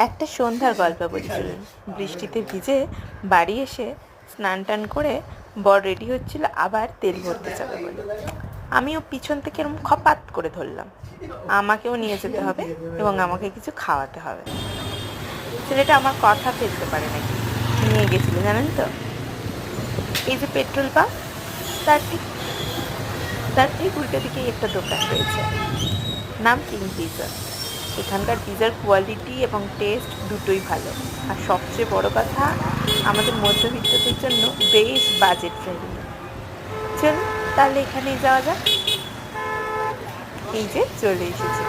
একটা সন্ধ্যার গল্প বলি চলুন। বৃষ্টিতে ভিজে বাড়ি এসে স্নান টান করে বর রেডি হচ্ছিল আবার তেল ভরতে যাবে বলে। আমিও পিছন থেকে এরকম খপাত করে ধরলাম, আমাকেও নিয়ে যেতে হবে এবং আমাকে কিছু খাওয়াতে হবে। ছেলেটা আমার কথা ফেলতে পারে নাকি, নিয়ে গেছিল জানেন তো, এই যে পেট্রোল পাম্প, তার ঠিক উল্টো দিকেই একটা দোকান রয়েছে, নাম কিং পিৎজা। এখানকার পিৎজার কোয়ালিটি এবং টেস্ট দুটোই ভালো, আর সবচেয়ে বড় কথা আমাদের মধ্যবিত্তদের জন্য বেশ বাজেট ফ্রেন্ডলি। চলুন তাহলে এখানেই যাওয়া যাক। এই যে চলে এসেছি।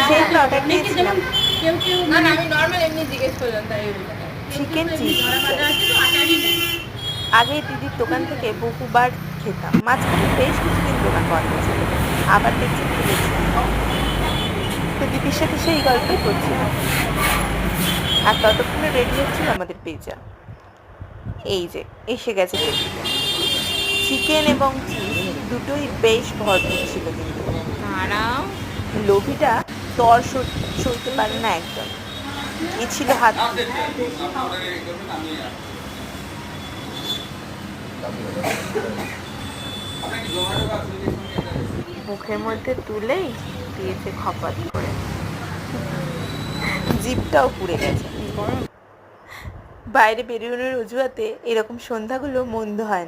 সেই তো অর্ডার দিয়েছিলাম চিকেন চিজ। আগে দিদির দোকান থেকে বহুবার খেতাম, মাঝখানে বেশ কিছুদিন দোকান বন্ধ ছিল, আবার দেখছি খুলেছি। তো দিদির সাথে সেই গল্পই করছিলাম, আর ততক্ষণে রেডি হচ্ছিল আমাদের পিৎজা। এই যে এসে গেছে টেবিলে। চিকেন এবং চিজ দুটোই বেশ ভরপুর ছিল, কিন্তু লোভিটা তর সইতে পারে না একদম, গিয়েছিল হাত। মুখের মধ্যে তুলেই দিয়েছে খপাত করে, জিভটাও পুড়ে গেছে। বাইরে বেরোনোর অজুহাতে এরকম সন্ধ্যাগুলো মন্দ হয় না।